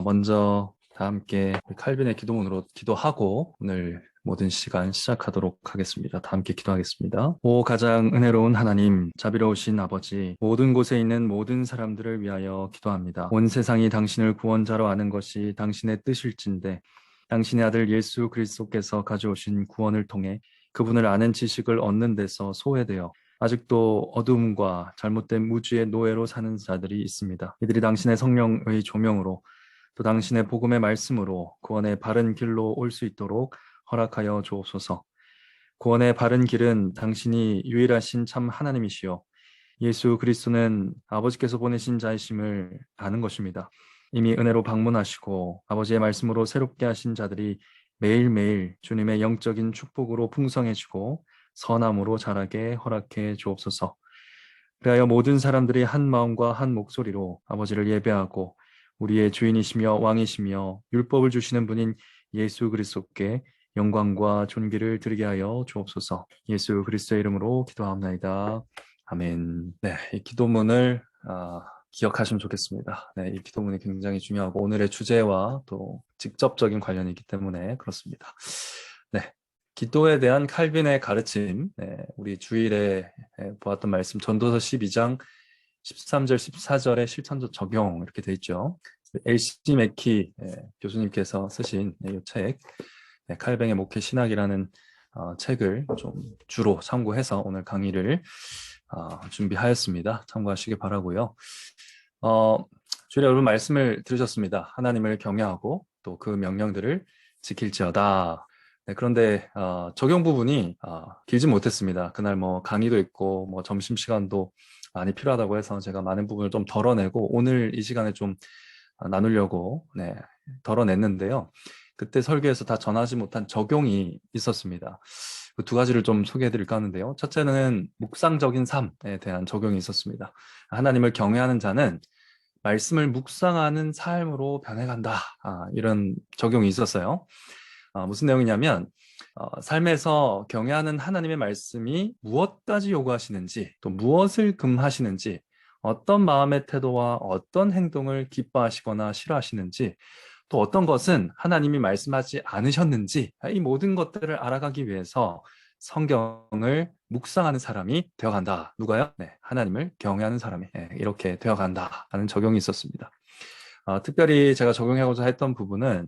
먼저 다 함께 칼빈의 기도문으로 기도하고 오늘 모든 시간 시작하도록 하겠습니다. 다 함께 기도하겠습니다. 오 가장 은혜로운 하나님, 자비로우신 아버지, 모든 곳에 있는 모든 사람들을 위하여 기도합니다. 온 세상이 당신을 구원자로 아는 것이 당신의 뜻일진데 당신의 아들 예수 그리스도께서 가져오신 구원을 통해 그분을 아는 지식을 얻는 데서 소외되어 아직도 어둠과 잘못된 무지의 노예로 사는 자들이 있습니다. 이들이 당신의 성령의 조명으로 또 당신의 복음의 말씀으로 구원의 바른 길로 올 수 있도록 허락하여 주옵소서. 구원의 바른 길은 당신이 유일하신 참 하나님이시요 예수 그리스도는 아버지께서 보내신 자이심을 아는 것입니다. 이미 은혜로 방문하시고 아버지의 말씀으로 새롭게 하신 자들이 매일매일 주님의 영적인 축복으로 풍성해지고 선함으로 자라게 허락해 주옵소서. 그리하여 모든 사람들이 한 마음과 한 목소리로 아버지를 예배하고 우리의 주인이시며 왕이시며 율법을 주시는 분인 예수 그리스도께 영광과 존귀를 드리게 하여 주옵소서. 예수 그리스도의 이름으로 기도하옵나이다. 아멘. 네, 이 기도문을 기억하시면 좋겠습니다. 네, 이 기도문이 굉장히 중요하고 오늘의 주제와 또 직접적인 관련이 있기 때문에 그렇습니다. 네, 기도에 대한 칼빈의 가르침, 네, 우리 주일에 보았던 말씀 전도서 12장 13절, 14절의 실천적 적용 이렇게 돼 있죠. L.C. 맥키 교수님께서 쓰신 이 책, 칼뱅의 목회 신학이라는 책을 좀 주로 참고해서 오늘 강의를 준비하였습니다. 참고하시기 바라고요. 주일에 여러분 말씀을 들으셨습니다. 하나님을 경외하고 또 그 명령들을 지킬지어다. 네, 그런데 적용 부분이 길지 못했습니다. 그날 뭐 강의도 있고 뭐 점심시간도 많이 필요하다고 해서 제가 많은 부분을 좀 덜어내고 오늘 이 시간에 좀 나누려고 덜어냈는데요. 그때 설교에서 다 전하지 못한 적용이 있었습니다. 그 두 가지를 좀 소개해드릴까 하는데요. 첫째는 묵상적인 삶에 대한 적용이 있었습니다. 하나님을 경외하는 자는 말씀을 묵상하는 삶으로 변해간다. 이런 적용이 있었어요. 무슨 내용이냐면 삶에서 경외하는 하나님의 말씀이 무엇까지 요구하시는지 또 무엇을 금하시는지 어떤 마음의 태도와 어떤 행동을 기뻐하시거나 싫어하시는지 또 어떤 것은 하나님이 말씀하지 않으셨는지 이 모든 것들을 알아가기 위해서 성경을 묵상하는 사람이 되어간다. 누가요? 네, 하나님을 경외하는 사람이 이렇게 되어간다 하는 적용이 있었습니다. 특별히 제가 적용하고자 했던 부분은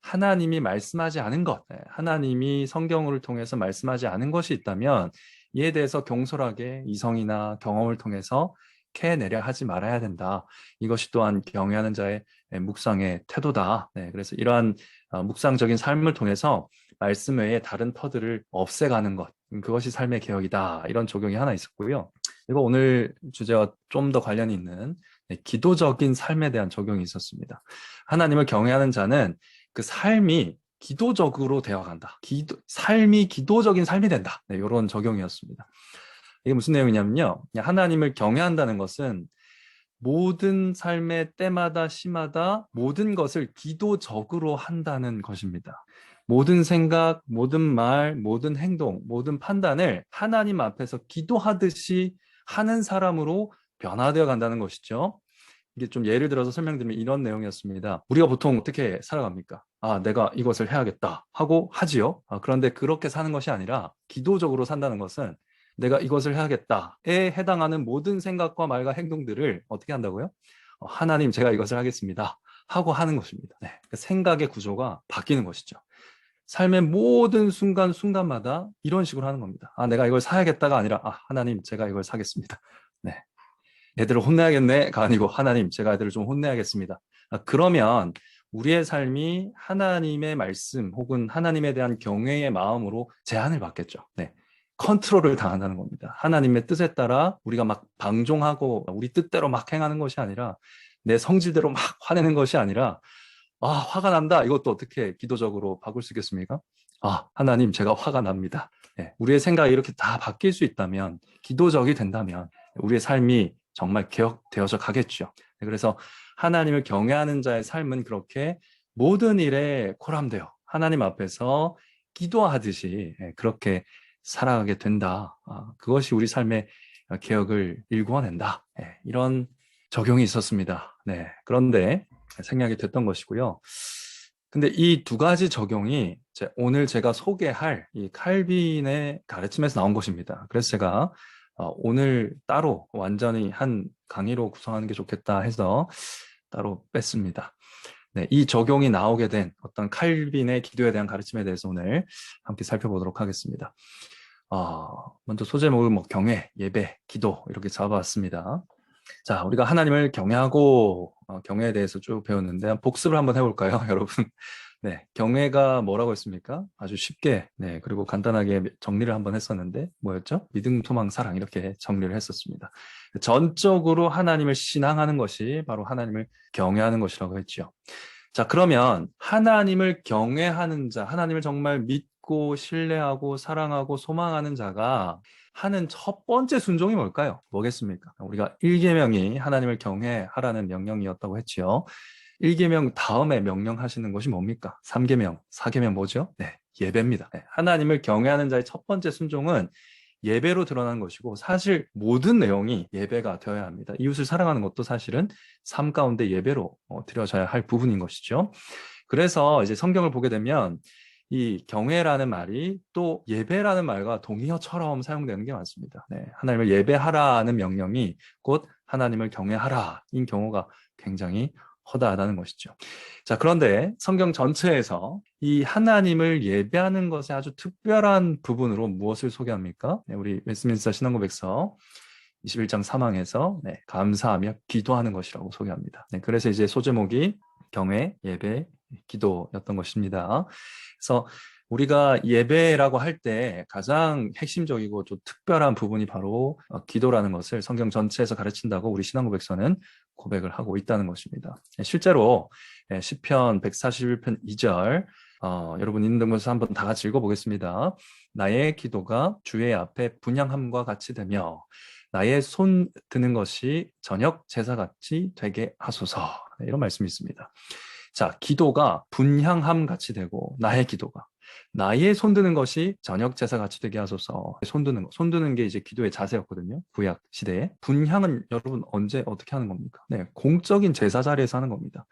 하나님이 말씀하지 않은 것, 하나님이 성경을 통해서 말씀하지 않은 것이 있다면 이에 대해서 경솔하게 이성이나 경험을 통해서 캐내려 하지 말아야 된다. 이것이 또한 경외하는 자의 묵상의 태도다. 그래서 이러한 묵상적인 삶을 통해서 말씀 외에 다른 터들을 없애가는 것, 그것이 삶의 개혁이다. 이런 적용이 하나 있었고요. 그리고 오늘 주제와 좀 더 관련이 있는 기도적인 삶에 대한 적용이 있었습니다. 하나님을 경외하는 자는 그 삶이 기도적으로 되어간다. 삶이 기도적인 삶이 된다. 이런 적용이었습니다. 이게 무슨 내용이냐면요. 하나님을 경외한다는 것은 모든 삶의 때마다 시마다 모든 것을 기도적으로 한다는 것입니다. 모든 생각, 모든 말, 모든 행동, 모든 판단을 하나님 앞에서 기도하듯이 하는 사람으로 변화되어 간다는 것이죠. 이게 좀 예를 들어서 설명드리면 이런 내용이었습니다. 우리가 보통 어떻게 살아갑니까? 내가 이것을 해야겠다 하고 하지요. 그런데 그렇게 사는 것이 아니라 기도적으로 산다는 것은 내가 이것을 해야겠다에 해당하는 모든 생각과 말과 행동들을 어떻게 한다고요? 하나님, 제가 이것을 하겠습니다 하고 하는 것입니다. 그 생각의 구조가 바뀌는 것이죠. 삶의 모든 순간순간마다 이런 식으로 하는 겁니다. 내가 이걸 사야겠다가 아니라 하나님, 제가 이걸 사겠습니다. 네. 애들을 혼내야겠네가 아니고 하나님, 제가 애들을 좀 혼내야겠습니다. 그러면 우리의 삶이 하나님의 말씀 혹은 하나님에 대한 경외의 마음으로 제한을 받겠죠. 컨트롤을 당한다는 겁니다. 하나님의 뜻에 따라 우리가 막 방종하고 우리 뜻대로 막 행하는 것이 아니라 내 성질대로 막 화내는 것이 아니라 화가 난다. 이것도 어떻게 기도적으로 바꿀 수 있겠습니까? 하나님, 제가 화가 납니다. 우리의 생각이 이렇게 다 바뀔 수 있다면, 기도적이 된다면 우리의 삶이 정말 개혁되어져 가겠죠. 그래서 하나님을 경외하는 자의 삶은 그렇게 모든 일에 코람되어 하나님 앞에서 기도하듯이 그렇게 살아가게 된다. 그것이 우리 삶의 개혁을 일구어낸다. 이런 적용이 있었습니다. 그런데 생략이 됐던 것이고요. 근데 이 두 가지 적용이 오늘 제가 소개할 이 칼빈의 가르침에서 나온 것입니다. 그래서 제가 오늘 따로 완전히 한 강의로 구성하는 게 좋겠다 해서 따로 뺐습니다. 네, 이 적용이 나오게 된 어떤 칼빈의 기도에 대한 가르침에 대해서 오늘 함께 살펴보도록 하겠습니다. 먼저 소제목을 경외, 예배, 기도 이렇게 잡아왔습니다. 자, 우리가 하나님을 경외하고 경외에 대해서 쭉 배웠는데 복습을 한번 해볼까요, 여러분? 네, 경외가 뭐라고 했습니까? 아주 쉽게, 네, 그리고 간단하게 정리를 한번 했었는데 뭐였죠? 믿음, 소망, 사랑 이렇게 정리를 했었습니다. 전적으로 하나님을 신앙하는 것이 바로 하나님을 경외하는 것이라고 했죠. 자, 그러면 하나님을 경외하는 자, 하나님을 정말 믿고 신뢰하고 사랑하고 소망하는 자가 하는 첫 번째 순종이 뭘까요? 뭐겠습니까? 우리가 1계명이 하나님을 경외하라는 명령이었다고 했지요. 1계명 다음에 명령하시는 것이 뭡니까? 3계명, 4계명 뭐죠? 네, 예배입니다. 네, 하나님을 경외하는 자의 첫 번째 순종은 예배로 드러나는 것이고 사실 모든 내용이 예배가 되어야 합니다. 이웃을 사랑하는 것도 사실은 삶 가운데 예배로 드려져야 할 부분인 것이죠. 그래서 이제 성경을 보게 되면 이 경외라는 말이 또 예배라는 말과 동의어처럼 사용되는 게 많습니다. 네, 하나님을 예배하라는 명령이 곧 하나님을 경외하라인 경우가 굉장히 허다하다는 것이죠. 자, 그런데 성경 전체에서 이 하나님을 예배하는 것에 아주 특별한 부분으로 무엇을 소개합니까? 네, 우리 웨스트민스터 신앙고백서 21장 3항에서 감사하며 기도하는 것이라고 소개합니다. 네, 그래서 이제 소제목이 경외, 예배, 기도였던 것입니다. 그래서 우리가 예배라고 할 때 가장 핵심적이고 좀 특별한 부분이 바로 기도라는 것을 성경 전체에서 가르친다고 우리 신앙고백서는 고백을 하고 있다는 것입니다. 실제로 시편 141편 2절 여러분 있는 곳에서 한번 다 같이 읽어보겠습니다. 나의 기도가 주의 앞에 분향함과 같이 되며 나의 손 드는 것이 저녁 제사같이 되게 하소서. 이런 말씀이 있습니다. 자, 기도가 분향함 같이 되고 나의 기도가 나의 손드는 것이 저녁 제사 같이 되게 하소서. 손드는 게 이제 기도의 자세였거든요. 구약 시대에. 분향은 여러분 언제 어떻게 하는 겁니까? 네, 공적인 제사 자리에서 하는 겁니다.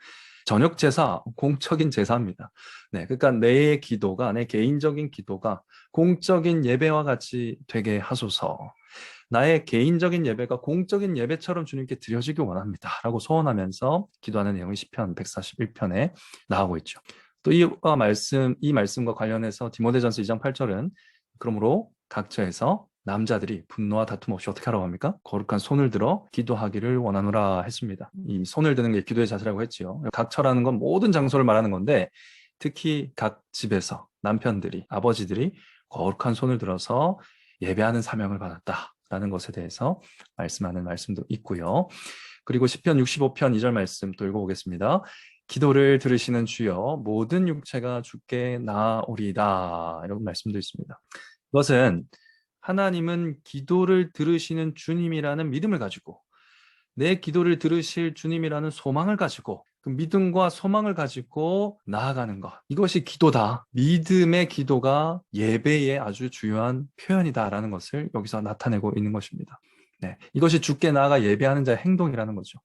저녁 제사, 공적인 제사입니다. 네, 그러니까 내 기도가, 내 개인적인 기도가 공적인 예배와 같이 되게 하소서. 나의 개인적인 예배가 공적인 예배처럼 주님께 드려지기 원합니다. 라고 소원하면서 기도하는 내용이 시편 141편에 나오고 있죠. 또 이 말씀과 관련해서 디모데전서 2장 8절은 그러므로 각처에서 남자들이 분노와 다툼 없이 어떻게 하라고 합니까? 거룩한 손을 들어 기도하기를 원하노라 했습니다. 이 손을 드는 게 기도의 자세라고 했지요. 각처라는 건 모든 장소를 말하는 건데 특히 각 집에서 남편들이, 아버지들이 거룩한 손을 들어서 예배하는 사명을 받았다라는 것에 대해서 말씀하는 말씀도 있고요. 그리고 시편 65편 2절 말씀 또 읽어보겠습니다. 기도를 들으시는 주여 모든 육체가 주께 나아오리이다. 이런 말씀도 있습니다. 이것은 하나님은 기도를 들으시는 주님이라는 믿음을 가지고 내 기도를 들으실 주님이라는 소망을 가지고 그 믿음과 소망을 가지고 나아가는 것. 이것이 기도다. 믿음의 기도가 예배의 아주 중요한 표현이다라는 것을 여기서 나타내고 있는 것입니다. 네, 이것이 주께 나아가 예배하는 자의 행동이라는 거죠.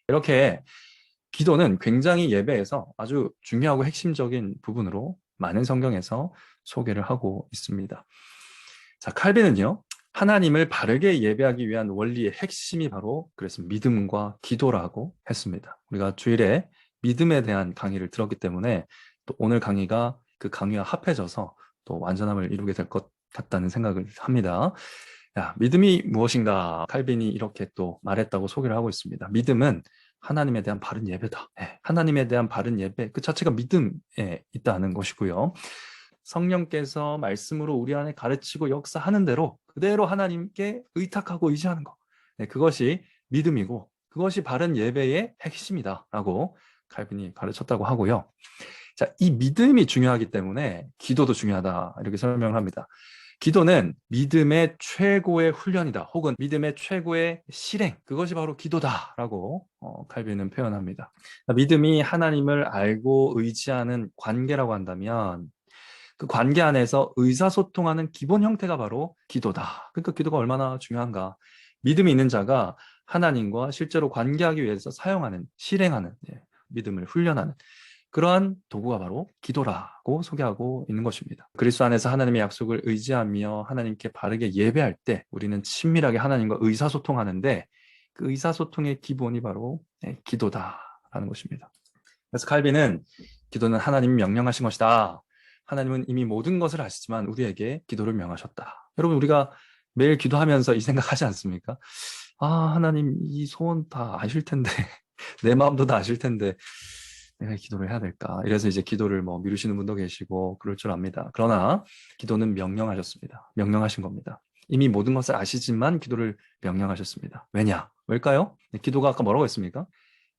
이렇게 기도는 굉장히 예배에서 아주 중요하고 핵심적인 부분으로 많은 성경에서 소개를 하고 있습니다. 자, 칼빈은요, 하나님을 바르게 예배하기 위한 원리의 핵심이 바로 그래서 믿음과 기도라고 했습니다. 우리가 주일에 믿음에 대한 강의를 들었기 때문에 또 오늘 강의가 그 강의와 합해져서 또 완전함을 이루게 될 것 같다는 생각을 합니다. 야, 믿음이 무엇인가? 칼빈이 이렇게 또 말했다고 소개를 하고 있습니다. 믿음은 하나님에 대한 바른 예배다. 네, 하나님에 대한 바른 예배, 그 자체가 믿음에 있다는 것이고요. 성령께서 말씀으로 우리 안에 가르치고 역사하는 대로 그대로 하나님께 의탁하고 의지하는 것. 네, 그것이 믿음이고 그것이 바른 예배의 핵심이다라고 칼빈이 가르쳤다고 하고요. 자, 이 믿음이 중요하기 때문에 기도도 중요하다 이렇게 설명을 합니다. 기도는 믿음의 최고의 훈련이다. 혹은 믿음의 최고의 실행. 그것이 바로 기도다라고 칼빈은 표현합니다. 믿음이 하나님을 알고 의지하는 관계라고 한다면 그 관계 안에서 의사소통하는 기본 형태가 바로 기도다. 그러니까 기도가 얼마나 중요한가. 믿음이 있는 자가 하나님과 실제로 관계하기 위해서 사용하는, 실행하는 믿음을 훈련하는 그러한 도구가 바로 기도라고 소개하고 있는 것입니다. 그리스도 안에서 하나님의 약속을 의지하며 하나님께 바르게 예배할 때 우리는 친밀하게 하나님과 의사소통하는데 그 의사소통의 기본이 바로 기도다라는 것입니다. 그래서 칼빈은 기도는 하나님이 명령하신 것이다. 하나님은 이미 모든 것을 아시지만 우리에게 기도를 명하셨다. 여러분 우리가 매일 기도하면서 이 생각하지 않습니까? 아, 하나님 이 소원 다 아실 텐데 내 마음도 다 아실 텐데 내가 기도를 해야 될까? 이래서 이제 기도를 뭐 미루시는 분도 계시고 그럴 줄 압니다. 그러나 기도는 명령하셨습니다. 명령하신 겁니다. 이미 모든 것을 아시지만 기도를 명령하셨습니다. 왜냐? 왜일까요? 기도가 아까 뭐라고 했습니까?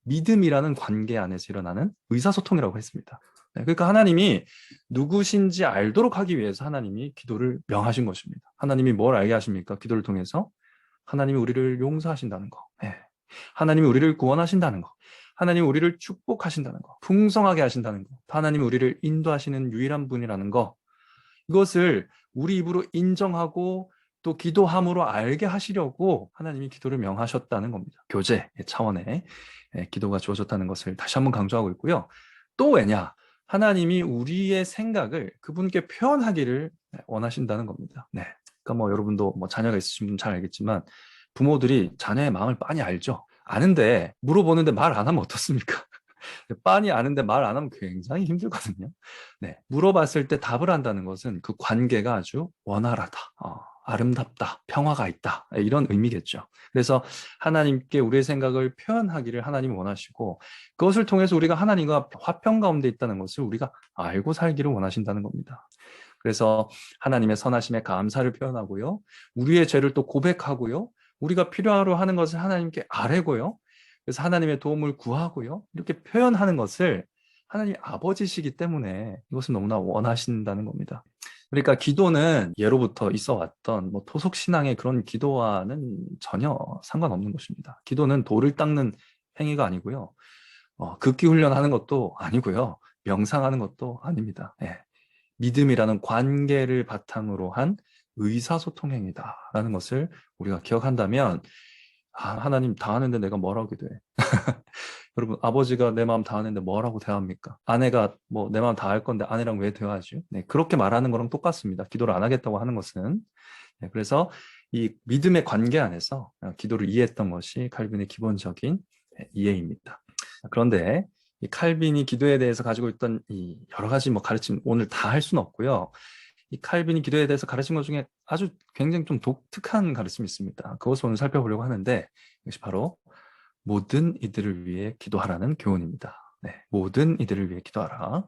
믿음이라는 관계 안에서 일어나는 의사소통이라고 했습니다. 그러니까 하나님이 누구신지 알도록 하기 위해서 하나님이 기도를 명하신 것입니다. 하나님이 뭘 알게 하십니까? 기도를 통해서 하나님이 우리를 용서하신다는 거. 하나님이 우리를 구원하신다는 거. 하나님이 우리를 축복하신다는 거. 풍성하게 하신다는 거. 하나님이 우리를 인도하시는 유일한 분이라는 거. 이것을 우리 입으로 인정하고 또 기도함으로 알게 하시려고 하나님이 기도를 명하셨다는 겁니다. 교제 차원의 기도가 주어졌다는 것을 다시 한번 강조하고 있고요. 또 왜냐? 하나님이 우리의 생각을 그분께 표현하기를 원하신다는 겁니다. 네. 그러니까 뭐 여러분도 뭐 자녀가 있으신 분 잘 알겠지만 부모들이 자녀의 마음을 빤히 알죠. 아는데 물어보는데 말 안 하면 어떻습니까? 빤히 아는데 말 안 하면 굉장히 힘들거든요. 네, 물어봤을 때 답을 한다는 것은 그 관계가 아주 원활하다, 아름답다, 평화가 있다 이런 의미겠죠. 그래서 하나님께 우리의 생각을 표현하기를 하나님이 원하시고 그것을 통해서 우리가 하나님과 화평 가운데 있다는 것을 우리가 알고 살기를 원하신다는 겁니다. 그래서 하나님의 선하심에 감사를 표현하고요. 우리의 죄를 또 고백하고요. 우리가 필요하러 하는 것을 하나님께 아뢰고요. 그래서 하나님의 도움을 구하고요. 이렇게 표현하는 것을 하나님 아버지시기 때문에 이것을 너무나 원하신다는 겁니다. 그러니까 기도는 예로부터 있어 왔던 뭐 토속 신앙의 그런 기도와는 전혀 상관없는 것입니다. 기도는 돌을 닦는 행위가 아니고요. 극기 훈련하는 것도 아니고요. 명상하는 것도 아닙니다. 믿음이라는 관계를 바탕으로 한 의사소통 행위다라는 것을 우리가 기억한다면 하나님 다 하는데 내가 뭘 하게 돼? 여러분 아버지가 내 마음 다 하는데 뭐라고 대화합니까? 아내가 뭐 내 마음 다 할 건데 아내랑 왜 대화하죠? 네, 그렇게 말하는 거랑 똑같습니다. 기도를 안 하겠다고 하는 것은. 네, 그래서 이 믿음의 관계 안에서 기도를 이해했던 것이 칼빈의 기본적인 이해입니다. 그런데 이 칼빈이 기도에 대해서 가지고 있던 이 여러 가지 뭐 가르침 오늘 다 할 수는 없고요. 이 칼빈이 기도에 대해서 가르친 것 중에 아주 굉장히 좀 독특한 가르침이 있습니다. 그것을 오늘 살펴보려고 하는데 이것이 바로 모든 이들을 위해 기도하라는 교훈입니다. 네, 모든 이들을 위해 기도하라.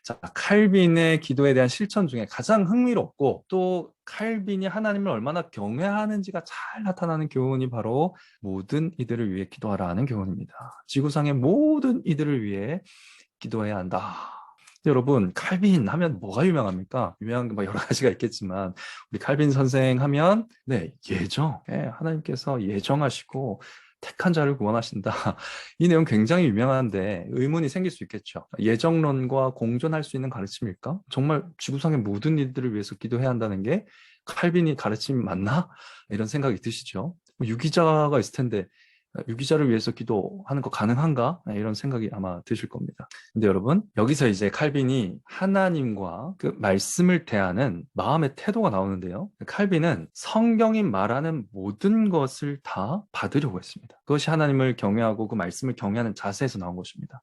자, 칼빈의 기도에 대한 실천 중에 가장 흥미롭고 또 칼빈이 하나님을 얼마나 경외하는지가 잘 나타나는 교훈이 바로 모든 이들을 위해 기도하라는 교훈입니다. 지구상의 모든 이들을 위해 기도해야 한다. 여러분 칼빈 하면 뭐가 유명합니까? 유명한 게 뭐 여러 가지가 있겠지만 우리 칼빈 선생 하면 예정. 하나님께서 예정하시고 택한 자를 구원하신다. 이 내용 굉장히 유명한데 의문이 생길 수 있겠죠. 예정론과 공존할 수 있는 가르침일까? 정말 지구상의 모든 이들을 위해서 기도해야 한다는 게 칼빈이 가르침이 맞나? 이런 생각이 드시죠. 유기자가 있을 텐데 유기자를 위해서 기도하는 거 가능한가? 이런 생각이 아마 드실 겁니다. 근데 여러분, 여기서 이제 칼빈이 하나님과 그 말씀을 대하는 마음의 태도가 나오는데요. 칼빈은 성경이 말하는 모든 것을 다 받으려고 했습니다. 그것이 하나님을 경외하고 그 말씀을 경외하는 자세에서 나온 것입니다.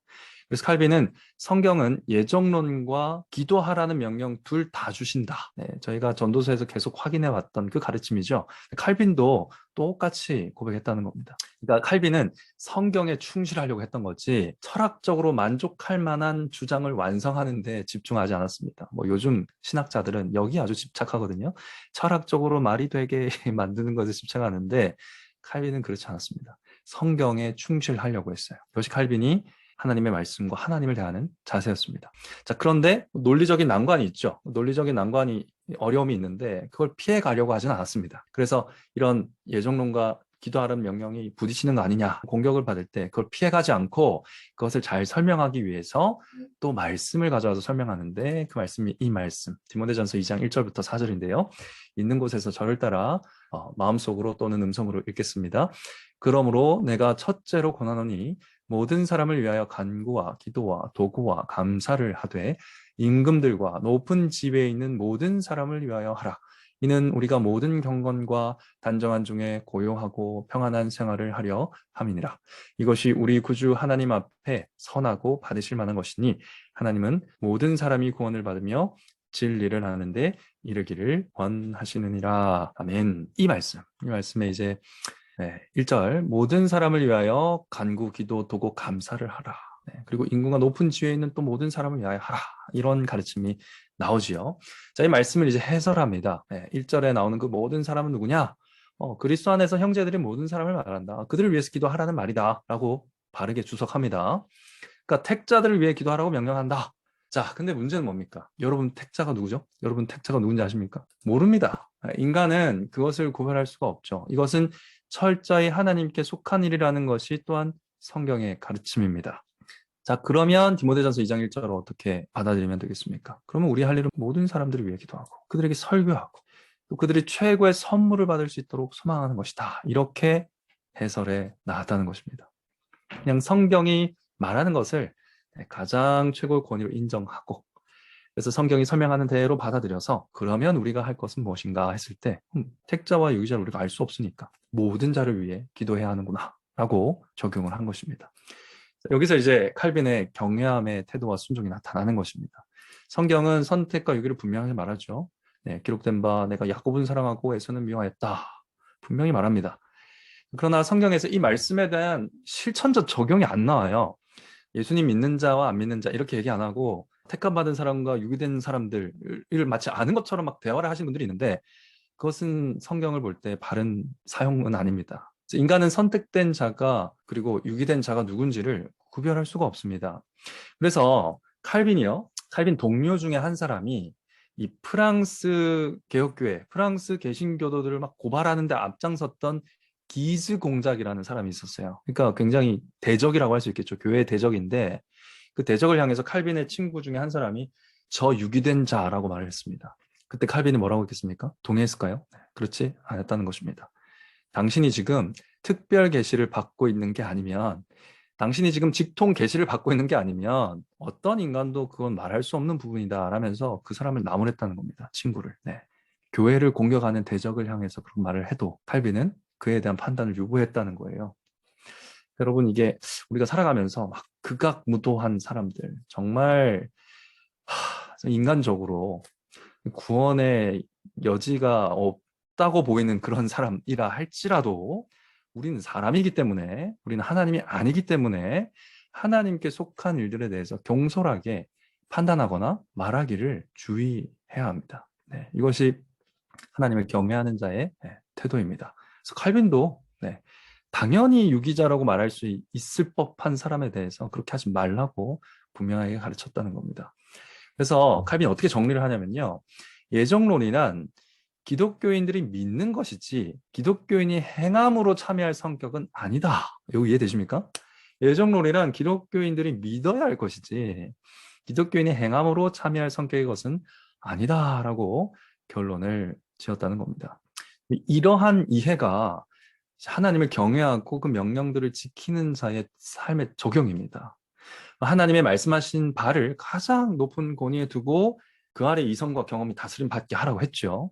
그래서 칼빈은 성경은 예정론과 기도하라는 명령 둘 다 주신다. 네, 저희가 전도서에서 계속 확인해 왔던 그 가르침이죠. 칼빈도 똑같이 고백했다는 겁니다. 그러니까 칼빈은 성경에 충실하려고 했던 거지 철학적으로 만족할 만한 주장을 완성하는 데 집중하지 않았습니다. 뭐 요즘 신학자들은 여기 아주 집착하거든요. 철학적으로 말이 되게 만드는 것에 집착하는데 칼빈은 그렇지 않았습니다. 성경에 충실하려고 했어요. 이것이 칼빈이 하나님의 말씀과 하나님을 대하는 자세였습니다. 자, 그런데 논리적인 난관이 있죠. 논리적인 난관이 어려움이 있는데 그걸 피해 가려고 하진 않았습니다. 그래서 이런 예정론과 기도하라는 명령이 부딪히는 거 아니냐 공격을 받을 때 그걸 피해가지 않고 그것을 잘 설명하기 위해서 또 말씀을 가져와서 설명하는데 그 말씀이 이 말씀 디모데전서 2장 1절부터 4절인데요. 있는 곳에서 저를 따라 마음속으로 또는 음성으로 읽겠습니다. 그러므로 내가 첫째로 권하노니 모든 사람을 위하여 간구와 기도와 도구와 감사를 하되 임금들과 높은 지위에 있는 모든 사람을 위하여 하라. 이는 우리가 모든 경건과 단정한 중에 고요하고 평안한 생활을 하려 함이니라. 이것이 우리 구주 하나님 앞에 선하고 받으실 만한 것이니 하나님은 모든 사람이 구원을 받으며 진리를 하는데 이르기를 원하시느니라. 아멘. 이 말씀에 이제 1절 모든 사람을 위하여 간구, 기도, 도고, 감사를 하라. 그리고 인구가 높은 지위에 있는 또 모든 사람을 위하여 하라. 이런 가르침이 나오지요. 자, 이 말씀을 이제 해설합니다. 1절에 나오는 그 모든 사람은 누구냐? 그리스도 안에서 형제들이 모든 사람을 말한다. 그들을 위해서 기도하라는 말이다. 라고 바르게 주석합니다. 그러니까 택자들을 위해 기도하라고 명령한다. 자, 근데 문제는 뭡니까? 여러분 택자가 누구죠? 여러분 택자가 누군지 아십니까? 모릅니다. 인간은 그것을 구별할 수가 없죠. 이것은 철저히 하나님께 속한 일이라는 것이 또한 성경의 가르침입니다. 자, 그러면 디모데전서 2장 1절을 어떻게 받아들이면 되겠습니까? 그러면 우리 할 일은 모든 사람들을 위해 기도하고 그들에게 설교하고 또 그들이 최고의 선물을 받을 수 있도록 소망하는 것이다. 이렇게 해설해 나왔다는 것입니다. 그냥 성경이 말하는 것을 가장 최고의 권위로 인정하고 그래서 성경이 설명하는 대로 받아들여서 그러면 우리가 할 것은 무엇인가 했을 때 택자와 유기자를 우리가 알 수 없으니까 모든 자를 위해 기도해야 하는구나 라고 적용을 한 것입니다. 여기서 이제 칼빈의 경외함의 태도와 순종이 나타나는 것입니다. 성경은 선택과 유기를 분명하게 말하죠. 기록된 바 내가 야곱은 사랑하고 에서는 미워했다. 분명히 말합니다. 그러나 성경에서 이 말씀에 대한 실천적 적용이 안 나와요. 예수님 믿는 자와 안 믿는 자 이렇게 얘기 안 하고 택함받은 사람과 유기된 사람들을 마치 아는 것처럼 막 대화를 하시는 분들이 있는데 그것은 성경을 볼 때 바른 사용은 아닙니다. 인간은 선택된 자가 그리고 유기된 자가 누군지를 구별할 수가 없습니다. 그래서 칼빈 동료 중에 한 사람이 이 프랑스 개혁교회, 프랑스 개신교도들을 막 고발하는 데 앞장섰던 기즈 공작이라는 사람이 있었어요. 그러니까 굉장히 대적이라고 할 수 있겠죠. 교회의 대적인데 그 대적을 향해서 칼빈의 친구 중에 한 사람이 저 유기된 자라고 말을 했습니다. 그때 칼빈이 뭐라고 했겠습니까? 동의했을까요? 그렇지 않았다는 것입니다. 당신이 지금 특별 계시를 받고 있는 게 아니면 당신이 지금 직통 계시를 받고 있는 게 아니면 어떤 인간도 그건 말할 수 없는 부분이다 라면서 그 사람을 나무랬다는 겁니다. 친구를. 교회를 공격하는 대적을 향해서 그런 말을 해도 칼빈은 그에 대한 판단을 유보했다는 거예요. 여러분 이게 우리가 살아가면서 막 극악무도한 사람들 정말 인간적으로 구원의 여지가 없다고 보이는 그런 사람이라 할지라도 우리는 사람이기 때문에 우리는 하나님이 아니기 때문에 하나님께 속한 일들에 대해서 경솔하게 판단하거나 말하기를 주의해야 합니다. 이것이 하나님을 경외하는 자의 태도입니다. 그래서 칼빈도 당연히 유기자라고 말할 수 있을 법한 사람에 대해서 그렇게 하지 말라고 분명하게 가르쳤다는 겁니다. 그래서 칼빈이 어떻게 정리를 하냐면요. 예정론이란 기독교인들이 믿는 것이지 기독교인이 행함으로 참여할 성격은 아니다. 이거 이해되십니까? 예정론이란 기독교인들이 믿어야 할 것이지 기독교인이 행함으로 참여할 성격의 것은 아니다라고 결론을 지었다는 겁니다. 이러한 이해가 하나님을 경외하고 그 명령들을 지키는 자의 삶의 적용입니다. 하나님의 말씀하신 바를 가장 높은 권위에 두고 그 아래 이성과 경험이 다스림 받게 하라고 했죠.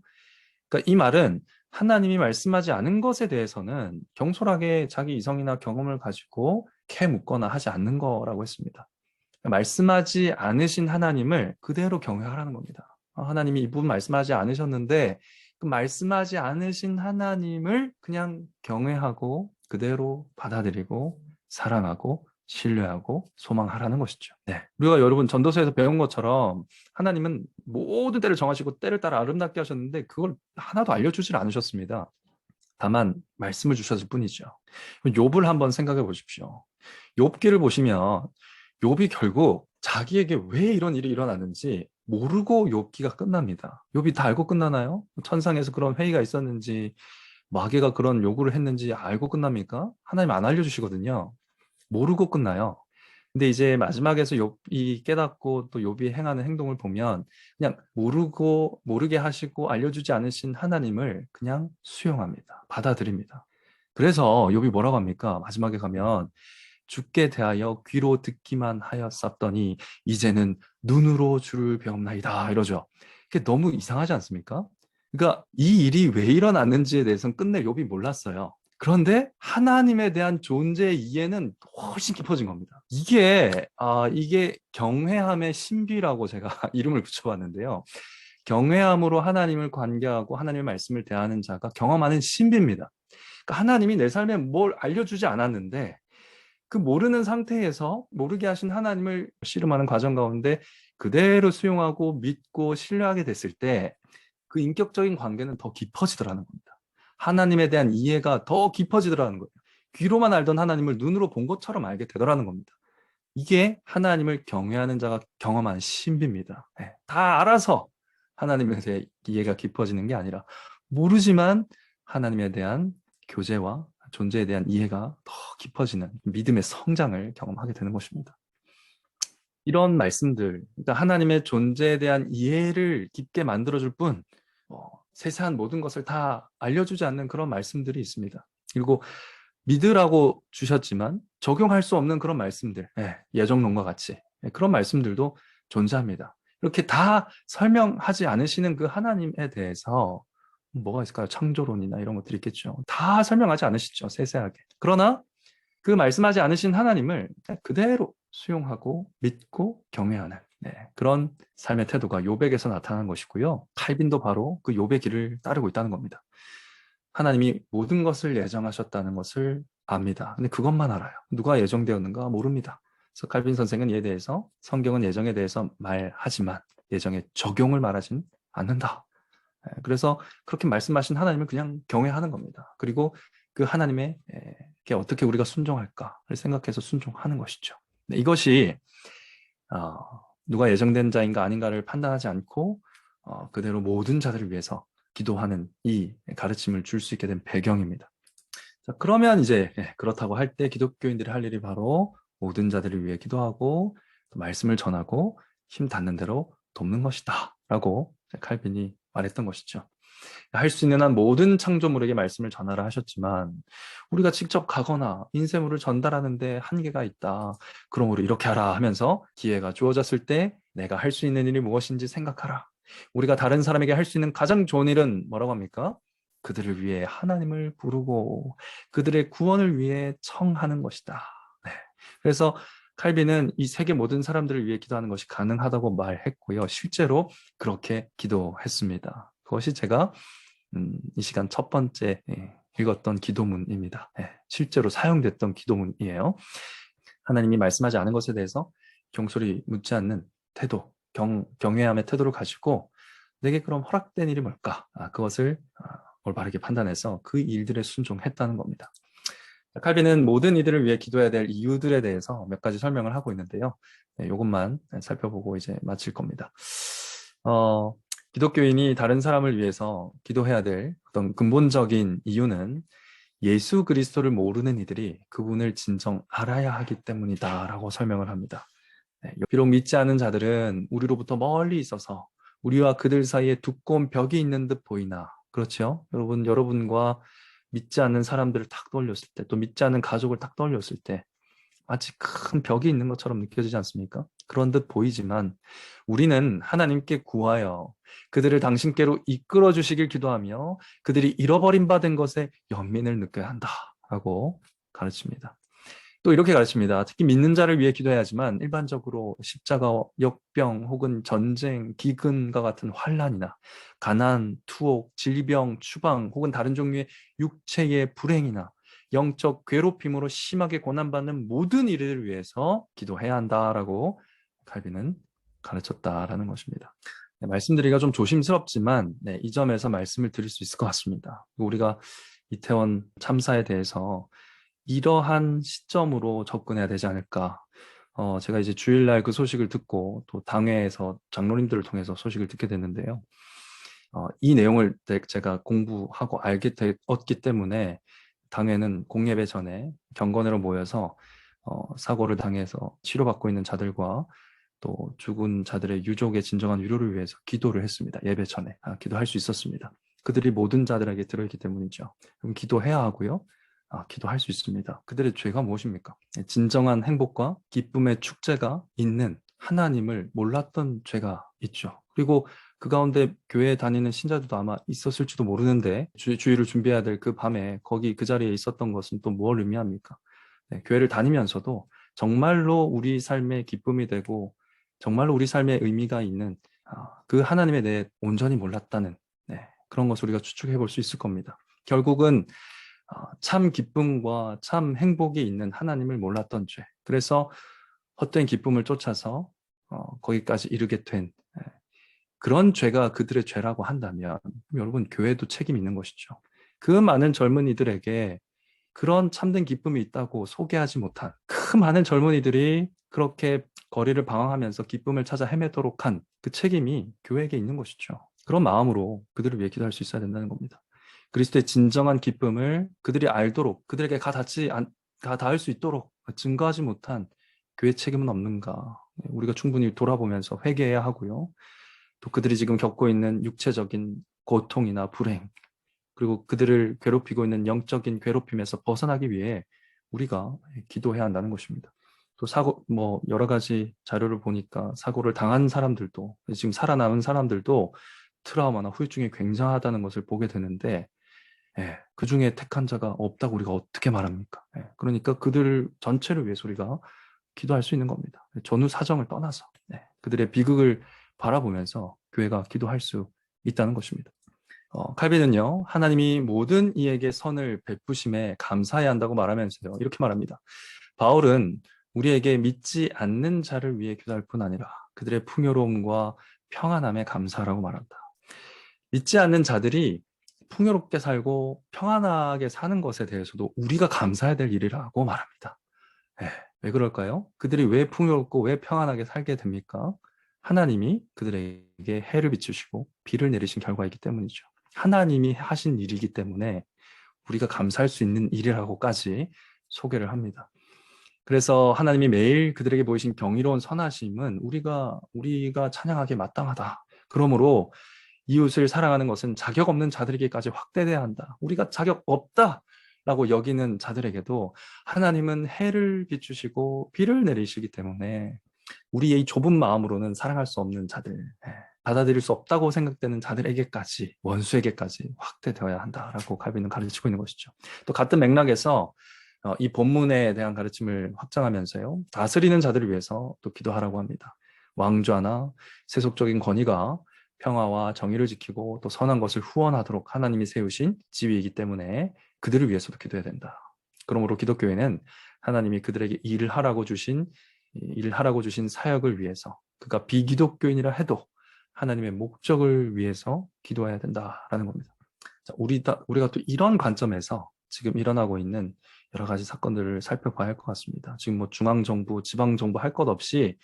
그러니까 이 말은 하나님이 말씀하지 않은 것에 대해서는 경솔하게 자기 이성이나 경험을 가지고 캐 묻거나 하지 않는 거라고 했습니다. 말씀하지 않으신 하나님을 그대로 경외하라는 겁니다. 하나님이 이 부분 말씀하지 않으셨는데 그 말씀하지 않으신 하나님을 그냥 경외하고 그대로 받아들이고 사랑하고 신뢰하고 소망하라는 것이죠. 우리가 여러분 전도서에서 배운 것처럼 하나님은 모든 때를 정하시고 때를 따라 아름답게 하셨는데 그걸 하나도 알려주질 않으셨습니다. 다만 말씀을 주셨을 뿐이죠. 욥을 한번 생각해 보십시오. 욥기를 보시면 욥이 결국 자기에게 왜 이런 일이 일어났는지 모르고 욥기가 끝납니다. 욥이 다 알고 끝나나요? 천상에서 그런 회의가 있었는지 마귀가 그런 요구를 했는지 알고 끝납니까? 하나님 안 알려주시거든요. 모르고 끝나요. 근데 이제 마지막에서 욥이 깨닫고 또 욥이 행하는 행동을 보면 그냥 모르게 하시고 알려주지 않으신 하나님을 그냥 수용합니다. 받아들입니다. 그래서 욥이 뭐라고 합니까? 마지막에 가면 주께 대하여 귀로 듣기만 하였었더니 이제는 눈으로 주를 배옵나이다 이러죠. 그게 너무 이상하지 않습니까? 그러니까 이 일이 왜 일어났는지에 대해서는 끝내 욥이 몰랐어요. 그런데 하나님에 대한 존재의 이해는 훨씬 깊어진 겁니다. 이게 경외함의 신비라고 제가 이름을 붙여봤는데요. 경외함으로 하나님을 관계하고 하나님의 말씀을 대하는 자가 경험하는 신비입니다. 그러니까 하나님이 내 삶에 뭘 알려주지 않았는데 그 모르는 상태에서 모르게 하신 하나님을 씨름하는 과정 가운데 그대로 수용하고 믿고 신뢰하게 됐을 때 그 인격적인 관계는 더 깊어지더라는 겁니다. 하나님에 대한 이해가 더 깊어지더라는 거예요. 귀로만 알던 하나님을 눈으로 본 것처럼 알게 되더라는 겁니다. 이게 하나님을 경외하는 자가 경험한 신비입니다. 네, 다 알아서 하나님에 대해 이해가 깊어지는 게 아니라 모르지만 하나님에 대한 교제와 존재에 대한 이해가 더 깊어지는 믿음의 성장을 경험하게 되는 것입니다. 이런 말씀들, 그러니까 하나님의 존재에 대한 이해를 깊게 만들어줄 뿐 세세한 모든 것을 다 알려주지 않는 그런 말씀들이 있습니다. 그리고 믿으라고 주셨지만 적용할 수 없는 그런 말씀들, 예정론과 같이 그런 말씀들도 존재합니다. 이렇게 다 설명하지 않으시는 그 하나님에 대해서 뭐가 있을까요? 창조론이나 이런 것들이 있겠죠. 다 설명하지 않으시죠, 세세하게. 그러나 그 말씀하지 않으신 하나님을 그대로 수용하고 믿고 경외하는 그런 삶의 태도가 욥에게서 나타난 것이고요. 칼빈도 바로 그 욥의 길을 따르고 있다는 겁니다. 하나님이 모든 것을 예정하셨다는 것을 압니다. 근데 그것만 알아요. 누가 예정되었는가 모릅니다. 그래서 칼빈 선생은 이에 대해서 성경은 예정에 대해서 말하지만 예정의 적용을 말하진 않는다. 그래서 그렇게 말씀하신 하나님을 그냥 경외하는 겁니다. 그리고 그 하나님의 어떻게 우리가 순종할까를 생각해서 순종하는 것이죠. 이것이 누가 예정된 자인가 아닌가를 판단하지 않고 그대로 모든 자들을 위해서 기도하는 이 가르침을 줄 수 있게 된 배경입니다. 자, 그러면 이제 그렇다고 할 때 기독교인들이 할 일이 바로 모든 자들을 위해 기도하고 말씀을 전하고 힘 닿는 대로 돕는 것이다 라고 칼빈이 말했던 것이죠. 할 수 있는 한 모든 창조물에게 말씀을 전하라 하셨지만 우리가 직접 가거나 인쇄물을 전달하는데 한계가 있다. 그러므로 이렇게 하라 하면서 기회가 주어졌을 때 내가 할 수 있는 일이 무엇인지 생각하라. 우리가 다른 사람에게 할 수 있는 가장 좋은 일은 뭐라고 합니까? 그들을 위해 하나님을 부르고 그들의 구원을 위해 청하는 것이다. 네. 그래서 칼빈은 이 세계 모든 사람들을 위해 기도하는 것이 가능하다고 말했고요. 실제로 그렇게 기도했습니다. 그것이 제가 이 시간 첫 번째 읽었던 기도문입니다. 실제로 사용됐던 기도문이에요. 하나님이 말씀하지 않은 것에 대해서 경솔히 묻지 않는 태도, 경외함의 태도를 가지고 내게 그럼 허락된 일이 뭘까? 그것을 올바르게 판단해서 그 일들에 순종했다는 겁니다. 칼빈은 모든 이들을 위해 기도해야 될 이유들에 대해서 몇 가지 설명을 하고 있는데요. 이것만 살펴보고 이제 마칠 겁니다. 기독교인이 다른 사람을 위해서 기도해야 될 어떤 근본적인 이유는 예수 그리스도를 모르는 이들이 그분을 진정 알아야 하기 때문이다라고 설명을 합니다. 비록 믿지 않은 자들은 우리로부터 멀리 있어서 우리와 그들 사이에 두꺼운 벽이 있는 듯 보이나 그렇죠? 여러분과 믿지 않는 사람들을 딱 떠올렸을 때 또 믿지 않는 가족을 딱 떠올렸을 때 마치 큰 벽이 있는 것처럼 느껴지지 않습니까? 그런 듯 보이지만 우리는 하나님께 구하여 그들을 당신께로 이끌어 주시길 기도하며 그들이 잃어버린 바 된 것에 연민을 느껴야 한다라고 가르칩니다. 또 이렇게 가르칩니다. 특히 믿는 자를 위해 기도해야 하지만 일반적으로 십자가, 역병 혹은 전쟁, 기근과 같은 환난이나 가난, 투옥, 질병, 추방 혹은 다른 종류의 육체의 불행이나 영적 괴롭힘으로 심하게 고난받는 모든 이들을 위해서 기도해야 한다라고 칼빈은 가르쳤다라는 것입니다. 말씀드리기가 좀 조심스럽지만 이 점에서 말씀을 드릴 수 있을 것 같습니다. 우리가 이태원 참사에 대해서 이러한 시점으로 접근해야 되지 않을까. 제가 이제 주일날 그 소식을 듣고 또 당회에서 장로님들을 통해서 소식을 듣게 됐는데요. 이 내용을 제가 공부하고 얻기 때문에 당회는 공예배 전에 경건회로 모여서 사고를 당해서 치료받고 있는 자들과 또 죽은 자들의 유족의 진정한 위로를 위해서 기도를 했습니다. 예배 전에 기도할 수 있었습니다. 그들이 모든 자들에게 들어있기 때문이죠. 그럼 기도해야 하고요. 기도할 수 있습니다. 그들의 죄가 무엇입니까? 진정한 행복과 기쁨의 축제가 있는 하나님을 몰랐던 죄가 있죠. 그리고 그 가운데 교회에 다니는 신자들도 아마 있었을지도 모르는데 주일을 준비해야 될 그 밤에 거기 그 자리에 있었던 것은 또 뭘 의미합니까? 네, 교회를 다니면서도 정말로 우리 삶의 기쁨이 되고 정말로 우리 삶의 의미가 있는 그 하나님에 대해 온전히 몰랐다는 그런 것을 우리가 추측해 볼 수 있을 겁니다. 결국은 참 기쁨과 참 행복이 있는 하나님을 몰랐던 죄. 그래서 헛된 기쁨을 쫓아서 거기까지 이르게 된 그런 죄가 그들의 죄라고 한다면 여러분 교회도 책임 있는 것이죠. 그 많은 젊은이들에게 그런 참된 기쁨이 있다고 소개하지 못한 그 많은 젊은이들이 그렇게 거리를 방황하면서 기쁨을 찾아 헤매도록 한 그 책임이 교회에게 있는 것이죠. 그런 마음으로 그들을 위해 기도할 수 있어야 된다는 겁니다. 그리스도의 진정한 기쁨을 그들이 알도록 그들에게 다 닿을 수 있도록 증거하지 못한 교회 책임은 없는가? 우리가 충분히 돌아보면서 회개해야 하고요. 또 그들이 지금 겪고 있는 육체적인 고통이나 불행, 그리고 그들을 괴롭히고 있는 영적인 괴롭힘에서 벗어나기 위해 우리가 기도해야 한다는 것입니다. 또 여러 가지 자료를 보니까 사고를 당한 사람들도, 지금 살아남은 사람들도 트라우마나 후유증이 굉장하다는 것을 보게 되는데, 그 중에 택한 자가 없다고 우리가 어떻게 말합니까? 그러니까 그들 전체를 위해서 우리가 기도할 수 있는 겁니다. 전후 사정을 떠나서 그들의 비극을 바라보면서 교회가 기도할 수 있다는 것입니다. 칼빈은요, 하나님이 모든 이에게 선을 베푸심에 감사해야 한다고 말하면서요, 이렇게 말합니다. 바울은 우리에게 믿지 않는 자를 위해 기도할 뿐 아니라 그들의 풍요로움과 평안함에 감사하라고 말한다. 믿지 않는 자들이 풍요롭게 살고 평안하게 사는 것에 대해서도 우리가 감사해야 될 일이라고 말합니다. 왜 그럴까요? 그들이 왜 풍요롭고 왜 평안하게 살게 됩니까? 하나님이 그들에게 해를 비추시고 비를 내리신 결과이기 때문이죠. 하나님이 하신 일이기 때문에 우리가 감사할 수 있는 일이라고까지 소개를 합니다. 그래서 하나님이 매일 그들에게 보이신 경이로운 선하심은 우리가 찬양하기에 마땅하다. 그러므로 이웃을 사랑하는 것은 자격 없는 자들에게까지 확대돼야 한다. 우리가 자격 없다라고 여기는 자들에게도 하나님은 해를 비추시고 비를 내리시기 때문에 우리의 이 좁은 마음으로는 사랑할 수 없는 자들, 받아들일 수 없다고 생각되는 자들에게까지, 원수에게까지 확대되어야 한다라고 칼빈은 가르치고 있는 것이죠. 또 같은 맥락에서 이 본문에 대한 가르침을 확장하면서요, 다스리는 자들을 위해서 또 기도하라고 합니다. 왕좌나 세속적인 권위가 평화와 정의를 지키고 또 선한 것을 후원하도록 하나님이 세우신 지위이기 때문에 그들을 위해서도 기도해야 된다. 그러므로 기독교회는 하나님이 그들에게 일을 하라고 주신 사역을 위해서 그가 비기독교인이라 해도 하나님의 목적을 위해서 기도해야 된다라는 겁니다. 자, 우리가 또 이런 관점에서 지금 일어나고 있는 여러 가지 사건들을 살펴봐야 할 것 같습니다. 지금 뭐 중앙정부, 지방정부 할 것 없이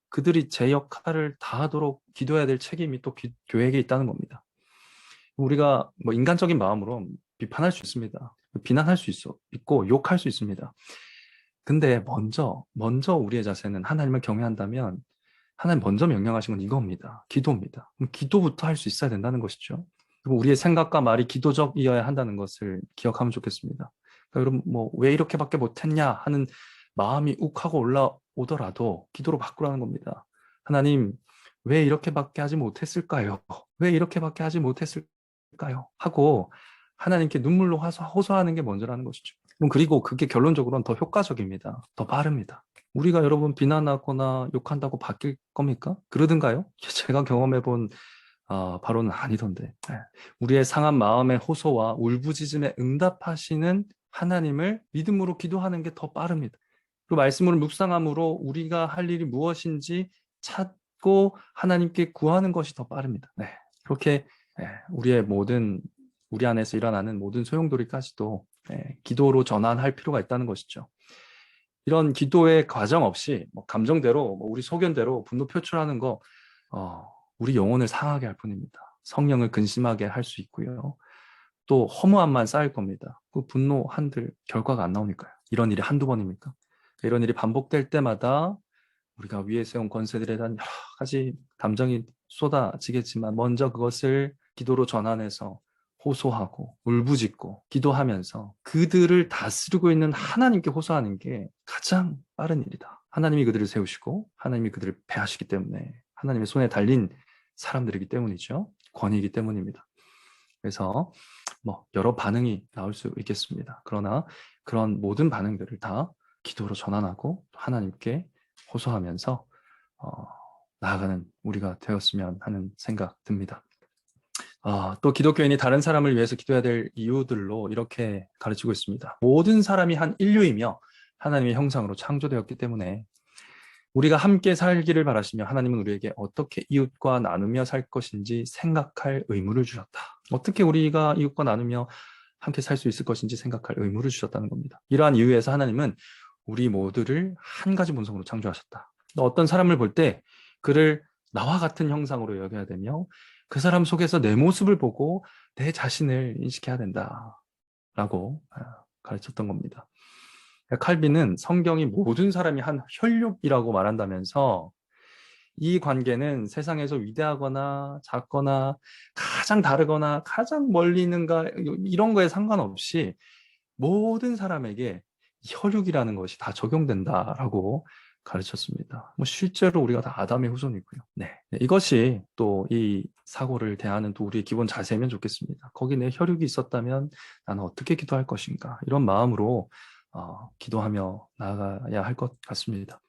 그들이 제 역할을 다하도록 기도해야 될 책임이 또 교회에게 있다는 겁니다. 우리가 뭐 인간적인 마음으로 비판할 수 있습니다. 비난할 수 있고 욕할 수 있습니다. 근데 먼저 우리의 자세는 하나님을 경외한다면 하나님 먼저 명령하신 건 이겁니다. 기도입니다. 그럼 기도부터 할 수 있어야 된다는 것이죠. 그리고 우리의 생각과 말이 기도적이어야 한다는 것을 기억하면 좋겠습니다. 그러니까 여러분 뭐 왜 이렇게밖에 못했냐 하는 마음이 욱하고 올라오더라도 기도로 바꾸라는 겁니다. 하나님 왜 이렇게밖에 하지 못했을까요? 왜 이렇게밖에 하지 못했을까요? 하고 하나님께 눈물로 호소하는 게 먼저라는 것이죠. 그리고 그게 결론적으로는 더 효과적입니다. 더 빠릅니다. 우리가 여러분 비난하거나 욕한다고 바뀔 겁니까? 그러든가요? 제가 경험해본 바로는 아니던데. 우리의 상한 마음의 호소와 울부짖음에 응답하시는 하나님을 믿음으로 기도하는 게 더 빠릅니다. 그리고 말씀을 묵상함으로 우리가 할 일이 무엇인지 찾고 하나님께 구하는 것이 더 빠릅니다. 그렇게 우리 안에서 일어나는 모든 소용돌이까지도 기도로 전환할 필요가 있다는 것이죠. 이런 기도의 과정 없이 감정대로 우리 소견대로 분노 표출하는 거 우리 영혼을 상하게 할 뿐입니다. 성령을 근심하게 할 수 있고요. 또 허무함만 쌓일 겁니다. 그 분노 한들 결과가 안 나오니까요. 이런 일이 한두 번입니까? 이런 일이 반복될 때마다 우리가 위에 세운 권세들에 대한 여러 가지 감정이 쏟아지겠지만 먼저 그것을 기도로 전환해서 호소하고 울부짖고 기도하면서 그들을 다스리고 있는 하나님께 호소하는 게 가장 빠른 일이다. 하나님이 그들을 세우시고 하나님이 그들을 배하시기 때문에 하나님의 손에 달린 사람들이기 때문이죠. 권위이기 때문입니다. 그래서 여러 반응이 나올 수 있겠습니다. 그러나 그런 모든 반응들을 다 기도로 전환하고 하나님께 호소하면서 나아가는 우리가 되었으면 하는 생각 듭니다. 또 기독교인이 다른 사람을 위해서 기도해야 될 이유들로 이렇게 가르치고 있습니다. 모든 사람이 한 인류이며 하나님의 형상으로 창조되었기 때문에 우리가 함께 살기를 바라시며 하나님은 우리에게 어떻게 이웃과 나누며 살 것인지 생각할 의무를 주셨다. 어떻게 우리가 이웃과 나누며 함께 살 수 있을 것인지 생각할 의무를 주셨다는 겁니다. 이러한 이유에서 하나님은 우리 모두를 한 가지 본성으로 창조하셨다. 어떤 사람을 볼 때 그를 나와 같은 형상으로 여겨야 되며 그 사람 속에서 내 모습을 보고 내 자신을 인식해야 된다라고 가르쳤던 겁니다. 칼빈은 성경이 모든 사람이 한 혈육이라고 말한다면서 이 관계는 세상에서 위대하거나 작거나 가장 다르거나 가장 멀리 있는가 이런 거에 상관없이 모든 사람에게 혈육이라는 것이 다 적용된다라고 가르쳤습니다. 실제로 우리가 다 아담의 후손이고요. 네, 이것이 또 이 사고를 대하는 또 우리의 기본 자세면 좋겠습니다. 거기 내 혈육이 있었다면 나는 어떻게 기도할 것인가 이런 마음으로 기도하며 나아가야 할 것 같습니다.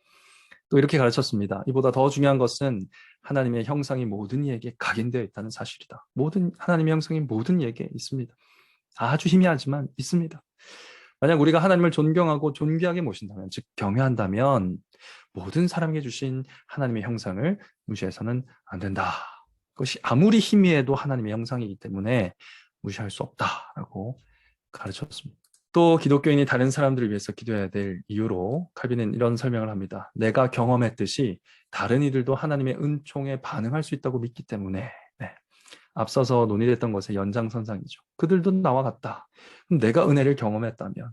또 이렇게 가르쳤습니다. 이보다 더 중요한 것은 하나님의 형상이 모든 이에게 각인되어 있다는 사실이다. 하나님의 형상이 모든 이에게 있습니다. 아주 희미하지만 있습니다. 만약 우리가 하나님을 존경하고 존귀하게 모신다면, 즉 경외한다면 모든 사람에게 주신 하나님의 형상을 무시해서는 안 된다. 그것이 아무리 희미해도 하나님의 형상이기 때문에 무시할 수 없다라고 가르쳤습니다. 또 기독교인이 다른 사람들을 위해서 기도해야 될 이유로 칼빈은 이런 설명을 합니다. 내가 경험했듯이 다른 이들도 하나님의 은총에 반응할 수 있다고 믿기 때문에 앞서서 논의됐던 것의 연장선상이죠. 그들도 나와 같다. 그럼 내가 은혜를 경험했다면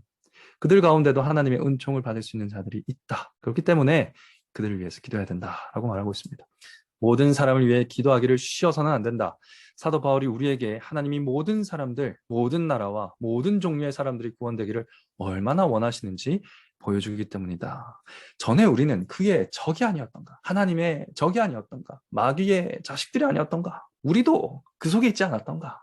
그들 가운데도 하나님의 은총을 받을 수 있는 자들이 있다. 그렇기 때문에 그들을 위해서 기도해야 된다라고 말하고 있습니다. 모든 사람을 위해 기도하기를 쉬어서는 안 된다. 사도 바울이 우리에게 하나님이 모든 사람들, 모든 나라와 모든 종류의 사람들이 구원되기를 얼마나 원하시는지 보여주기 때문이다. 전에 우리는 그의 적이 아니었던가? 하나님의 적이 아니었던가? 마귀의 자식들이 아니었던가? 우리도 그 속에 있지 않았던가?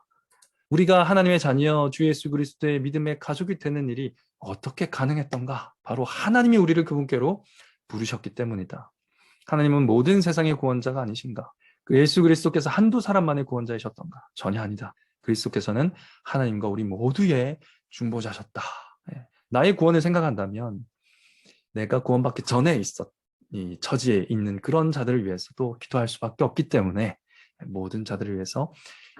우리가 하나님의 자녀 주 예수 그리스도의 믿음의 가족이 되는 일이 어떻게 가능했던가? 바로 하나님이 우리를 그분께로 부르셨기 때문이다. 하나님은 모든 세상의 구원자가 아니신가? 그 예수 그리스도께서 한두 사람만의 구원자이셨던가? 전혀 아니다. 그리스도께서는 하나님과 우리 모두의 중보자셨다. 나의 구원을 생각한다면 내가 구원받기 전에 이 처지에 있는 그런 자들을 위해서도 기도할 수밖에 없기 때문에 모든 자들을 위해서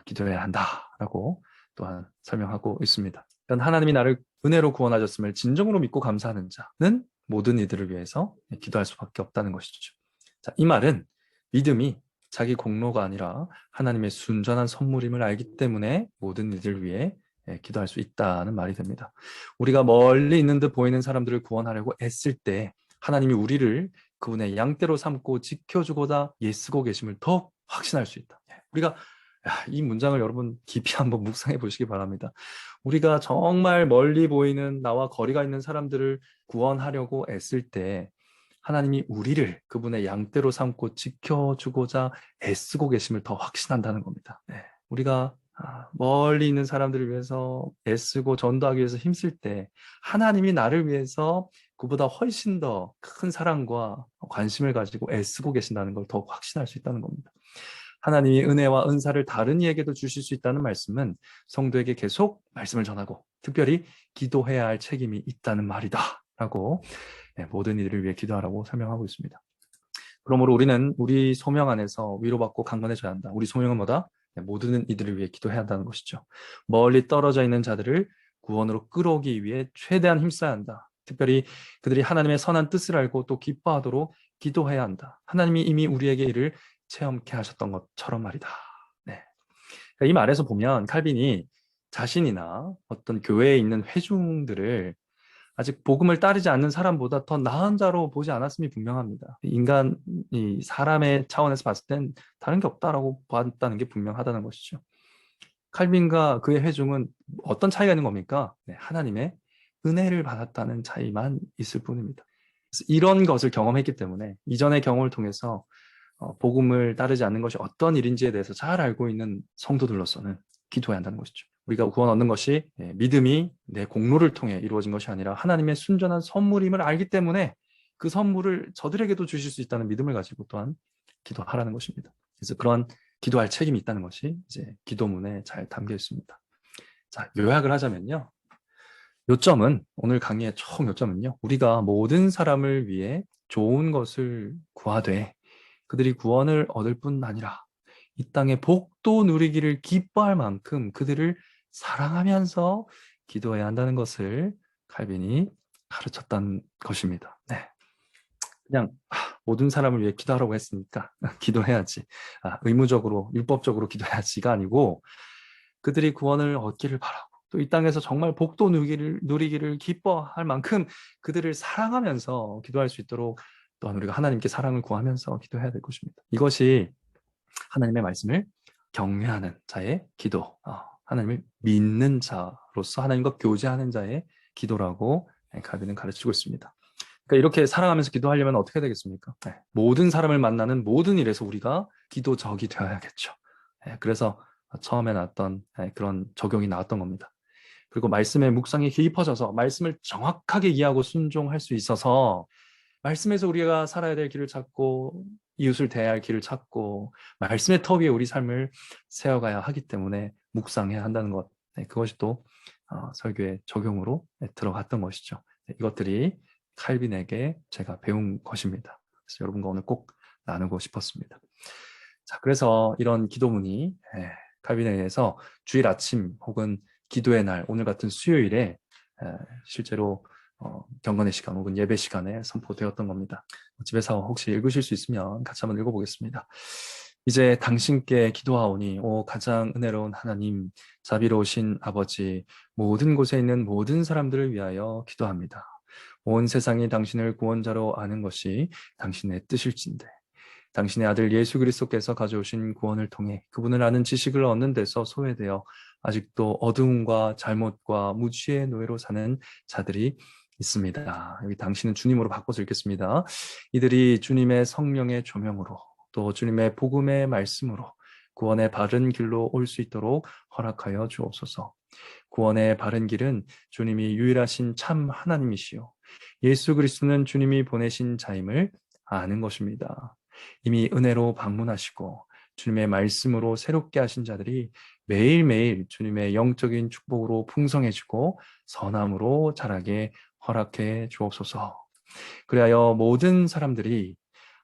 기도해야 한다라고 또한 설명하고 있습니다. 하나님이 나를 은혜로 구원하셨음을 진정으로 믿고 감사하는 자는 모든 이들을 위해서 기도할 수밖에 없다는 것이죠. 자, 이 말은 믿음이 자기 공로가 아니라 하나님의 순전한 선물임을 알기 때문에 모든 이들을 위해 기도할 수 있다는 말이 됩니다. 우리가 멀리 있는 듯 보이는 사람들을 구원하려고 애쓸 때 하나님이 우리를 그분의 양떼로 삼고 지켜주고자 애쓰고 계심을 더 확신할 수 있다. 우리가 이 문장을 여러분 깊이 한번 묵상해 보시기 바랍니다. 우리가 정말 멀리 보이는 나와 거리가 있는 사람들을 구원하려고 애쓸 때 하나님이 우리를 그분의 양떼로 삼고 지켜주고자 애쓰고 계심을 더 확신한다는 겁니다. 우리가 멀리 있는 사람들을 위해서 애쓰고 전도하기 위해서 힘쓸 때 하나님이 나를 위해서 그보다 훨씬 더 큰 사랑과 관심을 가지고 애쓰고 계신다는 걸 더욱 확신할 수 있다는 겁니다. 하나님이 은혜와 은사를 다른 이에게도 주실 수 있다는 말씀은 성도에게 계속 말씀을 전하고 특별히 기도해야 할 책임이 있다는 말이다 라고 모든 이들을 위해 기도하라고 설명하고 있습니다. 그러므로 우리는 우리 소명 안에서 위로받고 강건해져야 한다. 우리 소명은 뭐다? 모든 이들을 위해 기도해야 한다는 것이죠. 멀리 떨어져 있는 자들을 구원으로 끌어오기 위해 최대한 힘써야 한다. 특별히 그들이 하나님의 선한 뜻을 알고 또 기뻐하도록 기도해야 한다. 하나님이 이미 우리에게 이를 체험케 하셨던 것처럼 말이다. 그러니까 이 말에서 보면 칼빈이 자신이나 어떤 교회에 있는 회중들을 아직 복음을 따르지 않는 사람보다 더 나은 자로 보지 않았음이 분명합니다. 사람의 차원에서 봤을 땐 다른 게 없다라고 봤다는 게 분명하다는 것이죠. 칼빈과 그의 회중은 어떤 차이가 있는 겁니까? 네, 하나님의 은혜를 받았다는 차이만 있을 뿐입니다. 그래서 이런 것을 경험했기 때문에 이전의 경험을 통해서 복음을 따르지 않는 것이 어떤 일인지에 대해서 잘 알고 있는 성도들로서는 기도해야 한다는 것이죠. 우리가 구원 얻는 것이 믿음이 내 공로를 통해 이루어진 것이 아니라 하나님의 순전한 선물임을 알기 때문에 그 선물을 저들에게도 주실 수 있다는 믿음을 가지고 또한 기도하라는 것입니다. 그래서 그런 기도할 책임이 있다는 것이 이제 기도문에 잘 담겨 있습니다. 자, 요약을 하자면요. 요점은 오늘 강의의 총 요점은요. 우리가 모든 사람을 위해 좋은 것을 구하되 그들이 구원을 얻을 뿐 아니라 이 땅의 복도 누리기를 기뻐할 만큼 그들을 사랑하면서 기도해야 한다는 것을 칼빈이 가르쳤던 것입니다. 네. 그냥 모든 사람을 위해 기도하라고 했으니까 기도해야지. 의무적으로 율법적으로 기도해야지가 아니고 그들이 구원을 얻기를 바라고 또 이 땅에서 정말 복도 누리기를 기뻐할 만큼 그들을 사랑하면서 기도할 수 있도록 또한 우리가 하나님께 사랑을 구하면서 기도해야 될 것입니다. 이것이 하나님의 말씀을 경외하는 자의 기도, 하나님을 믿는 자로서 하나님과 교제하는 자의 기도라고 칼빈은 가르치고 있습니다. 그러니까 이렇게 사랑하면서 기도하려면 어떻게 되겠습니까? 네. 모든 사람을 만나는 모든 일에서 우리가 기도적이 되어야겠죠. 네. 그래서 처음에 나왔던 그런 적용이 나왔던 겁니다. 그리고 말씀의 묵상이 깊어져서 말씀을 정확하게 이해하고 순종할 수 있어서 말씀에서 우리가 살아야 될 길을 찾고 이웃을 대해야 할 길을 찾고 말씀의 터 위에 우리 삶을 세워가야 하기 때문에 묵상해야 한다는 것. 네, 그것이 또 설교의 적용으로 들어갔던 것이죠. 네, 이것들이 칼빈에게 제가 배운 것입니다. 그래서 여러분과 오늘 꼭 나누고 싶었습니다. 자, 그래서 이런 기도문이 칼빈에 의해서 주일 아침 혹은 기도의 날, 오늘 같은 수요일에 실제로 경건의 시간 혹은 예배 시간에 선포되었던 겁니다. 집에서 혹시 읽으실 수 있으면 같이 한번 읽어보겠습니다. 이제 당신께 기도하오니 오 가장 은혜로운 하나님, 자비로우신 아버지, 모든 곳에 있는 모든 사람들을 위하여 기도합니다. 온 세상이 당신을 구원자로 아는 것이 당신의 뜻일진데 당신의 아들 예수 그리스도께서 가져오신 구원을 통해 그분을 아는 지식을 얻는 데서 소외되어 아직도 어두움과 잘못과 무지의 노예로 사는 자들이 있습니다. 여기 당신은 주님으로 바꿔서 읽겠습니다. 이들이 주님의 성령의 조명으로 또 주님의 복음의 말씀으로 구원의 바른 길로 올 수 있도록 허락하여 주옵소서. 구원의 바른 길은 주님이 유일하신 참 하나님이시요 예수 그리스도는 주님이 보내신 자임을 아는 것입니다. 이미 은혜로 방문하시고 주님의 말씀으로 새롭게 하신 자들이 매일매일 주님의 영적인 축복으로 풍성해지고 선함으로 자라게 허락해 주옵소서. 그리하여 모든 사람들이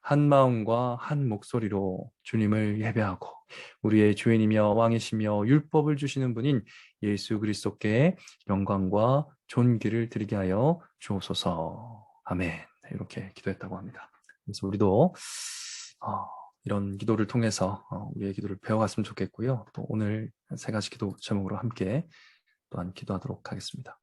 한 마음과 한 목소리로 주님을 예배하고 우리의 주인이며 왕이시며 율법을 주시는 분인 예수 그리스도께 영광과 존귀를 드리게 하여 주옵소서. 아멘. 이렇게 기도했다고 합니다. 그래서 우리도 이런 기도를 통해서 우리의 기도를 배워갔으면 좋겠고요. 또 오늘 세 가지 기도 제목으로 함께 또한 기도하도록 하겠습니다.